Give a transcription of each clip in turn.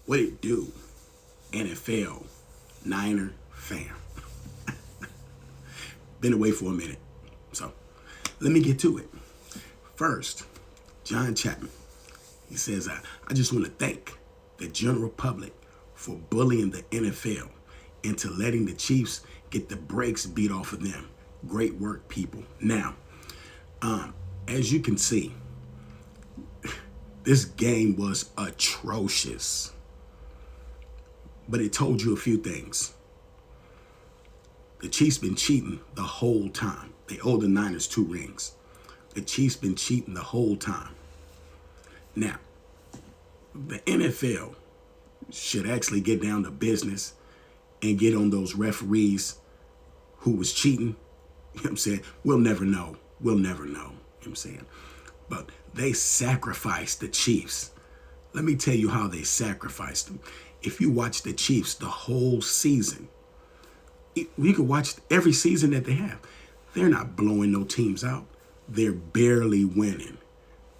What it do, NFL, Niner fam? Been away for a minute. So let me get to it. First, John Chapman. He says, I just want to thank the general public for bullying the NFL into letting the Chiefs get the brakes beat off of them. Great work, people. Now, as you can see, this game was atrocious. But it told you a few things. The Chiefs been cheating the whole time. They owe the Niners 2 rings. The Chiefs been cheating the whole time. Now, the NFL should actually get down to business and get on those referees who was cheating. You know what I'm saying? We'll never know. We'll never know. You know what I'm saying? But they sacrificed the Chiefs. Let me tell you how they sacrificed them. If you watch the Chiefs the whole season, you can watch every season that they have. They're not blowing no teams out. They're barely winning.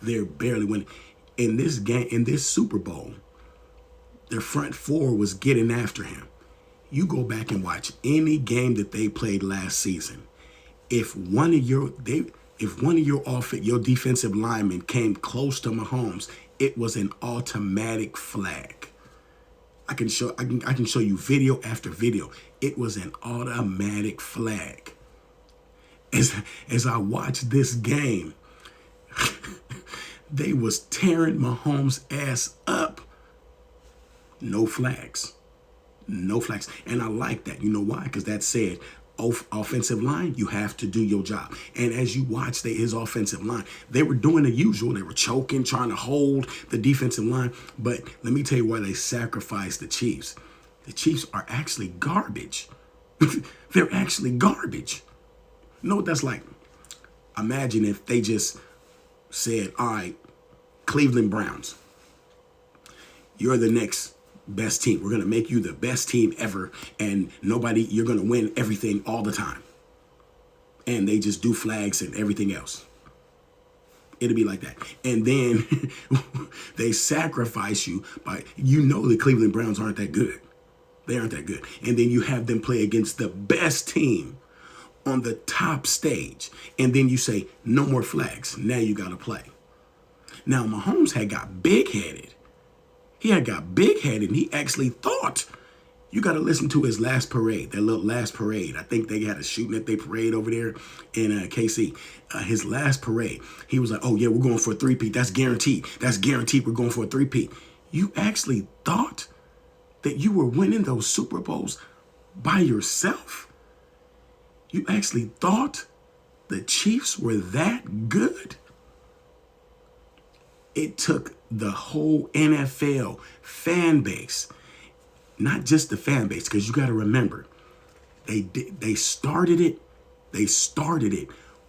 They're barely winning. In this game, in this Super Bowl, their front four was getting after him. You go back and watch any game that they played last season. If one of your your defensive linemen came close to Mahomes, it was an automatic flag. I can show you video after video. It was an automatic flag. As I watched this game, they was tearing Mahomes' ass up. No flags. No flags. And I like that. You know why? Because that said, offensive line, you have to do your job. And as you watch his offensive line, they were doing the usual. They were choking, trying to hold the defensive line. But let me tell you why they sacrificed the Chiefs. The Chiefs are actually garbage. They're actually garbage. You know what that's like? Imagine if they just said, all right, Cleveland Browns, you're the next best team. We're going to make you the best team ever. And you're going to win everything all the time. And they just do flags and everything else. It'll be like that. And then they sacrifice you the Cleveland Browns aren't that good. They aren't that good. And then you have them play against the best team on the top stage. And then you say, no more flags. Now you got to play. Now, Mahomes had got big-headed. He had got big-headed, and he actually thought, you got to listen to his last parade, that little last parade. I think they had a shooting at their parade over there in KC. His last parade, he was like, oh, yeah, we're going for a three-peat. That's guaranteed. That's guaranteed we're going for a three-peat. You actually thought that you were winning those Super Bowls by yourself? You actually thought the Chiefs were that good? It took the whole NFL fan base, not just the fan base, because you got to remember, they started it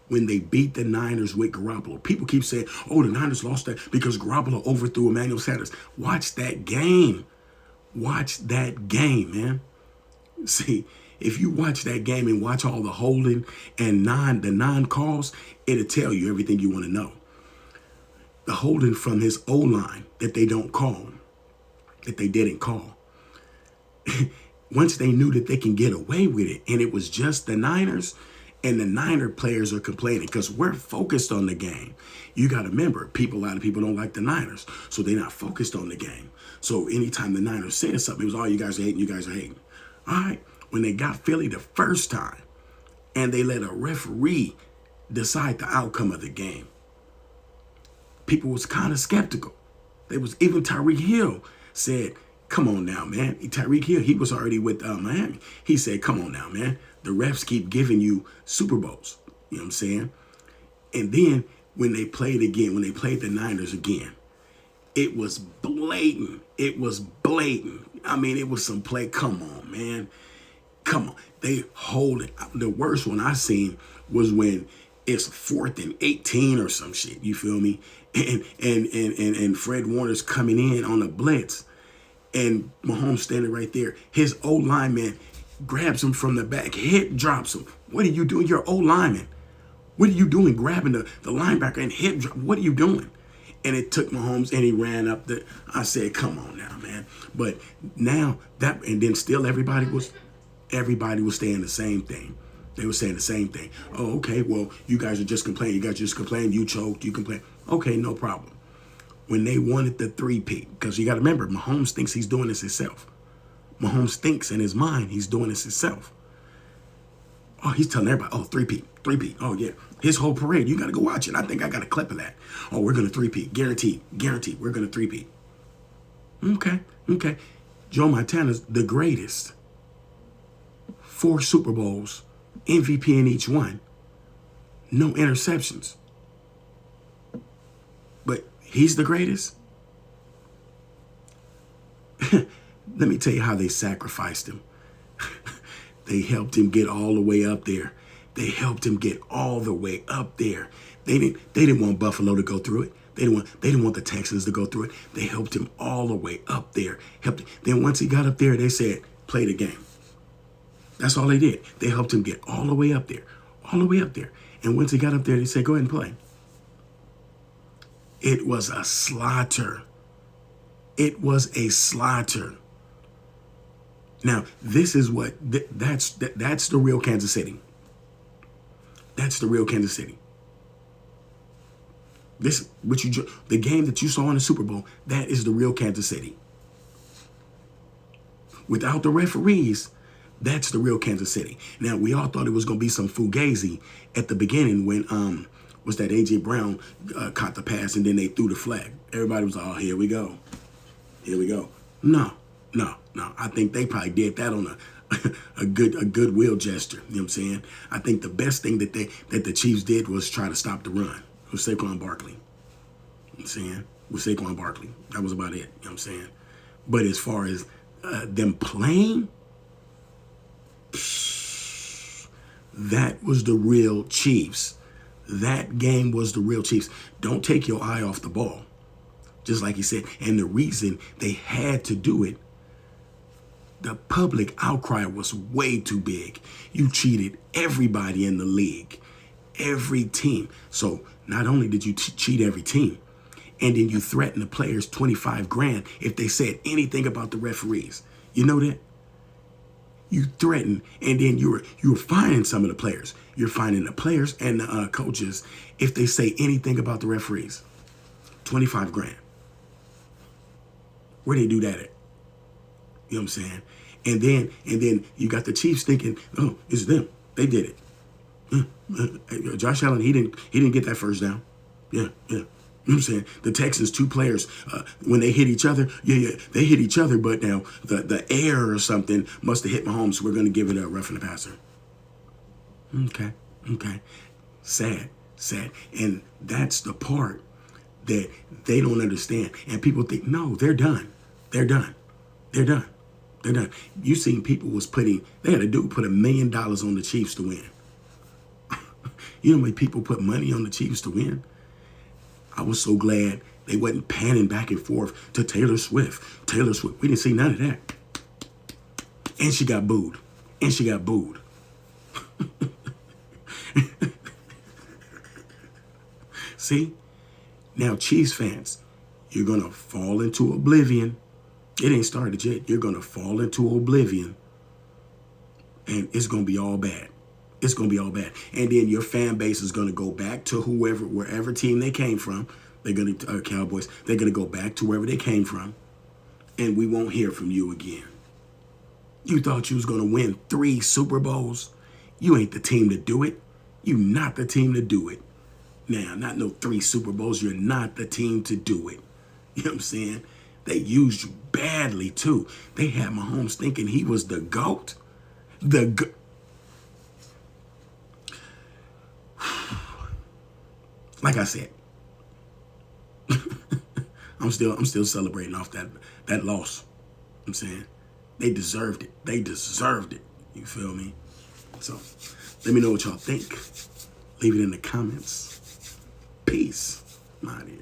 when they beat the Niners with Garoppolo. People keep saying, oh, the Niners lost that because Garoppolo overthrew Emmanuel Sanders. Watch that game. Watch that game, man. See, if you watch that game and watch all the holding and the non-calls, it'll tell you everything you want to know. The holding from his O-line that they don't call, that they didn't call. Once they knew that they can get away with it, and it was just the Niners, and the Niner players are complaining because we're focused on the game. You got to remember, a lot of people don't like the Niners, so they're not focused on the game. So anytime the Niners said something, it was, oh, you guys are hating, you guys are hating. All right, when they got Philly the first time, and they let a referee decide the outcome of the game, people was kind of skeptical. Even Tyreek Hill said, come on now, man. Tyreek Hill, he was already with Miami. He said, come on now, man. The refs keep giving you Super Bowls. You know what I'm saying? And then when they played the Niners again, it was blatant. It was blatant. I mean, it was some play. Come on, man. Come on. They hold it. The worst one I seen was when it's 4th and 18 or some shit. You feel me? And Fred Warner's coming in on a blitz, and Mahomes standing right there. His O-lineman grabs him from the back, hip drops him. What are you doing? You're O-lineman. What are you doing grabbing the linebacker and hip drop? What are you doing? And it took Mahomes, and he ran up the. I said, "Come on now, man!" But now that, and then still everybody was saying the same thing. They were saying the same thing. Oh, okay. Well, you guys are just complaining. You guys just complain. You choked. You complain. Okay, no problem. When they wanted the three-peat, because you got to remember, Mahomes thinks he's doing this himself. Mahomes thinks in his mind he's doing this himself. Oh, he's telling everybody, oh, three-peat. Oh, yeah. His whole parade, you got to go watch it. I think I got a clip of that. Oh, we're going to three-peat. Guaranteed. We're going to three-peat. Okay. Joe Montana's the greatest. 4 Super Bowls, MVP in each one. No interceptions. But he's the greatest? Let me tell you how they sacrificed him. They helped him get all the way up there. They didn't want Buffalo to go through it. They didn't want the Texans to go through it. They helped him all the way up there. Then once he got up there, they said, play the game. That's all they did. They helped him get all the way up there. And once he got up there, they said, go ahead and play. It was a slaughter. Now, this is what, that's the real Kansas City. The game that you saw in the Super Bowl, that is the real Kansas City. Without the referees, that's the real Kansas City. Now, we all thought it was going to be some fugazi at the beginning when, was that A.J. Brown caught the pass and then they threw the flag. Everybody was like, oh, here we go. No. I think they probably did that on a goodwill gesture. You know what I'm saying? I think the best thing that the Chiefs did was try to stop the run with Saquon Barkley. You know what I'm saying? With Saquon Barkley. That was about it. You know what I'm saying? But as far as them playing, that was the real Chiefs. That game was the real Chiefs. Don't take your eye off the ball. Just like he said. And the reason they had to do it, the public outcry was way too big. You cheated everybody in the league, every team. So not only did you cheat every team, and then you threatened the players $25,000 if they said anything about the referees. You know that? You threatened, and then you were fining some of the players. You're fining the players and the coaches if they say anything about the referees. $25,000. Where they do that at? You know what I'm saying? And then you got the Chiefs thinking, oh, it's them. They did it. Josh Allen, he didn't get that first down. Yeah. You know what I'm saying? The Texans, 2 players, when they hit each other, they hit each other, but now the air or something must have hit Mahomes, so we're going to give it a roughing the passer. Okay. Sad. And that's the part that they don't understand. And people think, no, they're done. You seen people they had a dude put $1 million on the Chiefs to win. You know how many people put money on the Chiefs to win? I was so glad they wasn't panning back and forth to Taylor Swift. We didn't see none of that. And she got booed. See? Now, Chiefs fans, you're going to fall into oblivion. It ain't started yet. You're going to fall into oblivion. And it's going to be all bad. And then your fan base is going to go back to wherever team they came from. They're going to, Cowboys, they're going to go back to wherever they came from. And we won't hear from you again. You thought you was going to win 3 Super Bowls? You ain't the team to do it. You not the team to do it. Now, not no 3 Super Bowls. You're not the team to do it. You know what I'm saying? They used you badly, too. They had Mahomes thinking he was the GOAT. Like I said, I'm still celebrating off that loss. I'm saying they deserved it. You feel me? So let me know what y'all think. Leave it in the comments. Peace. I'm out of here.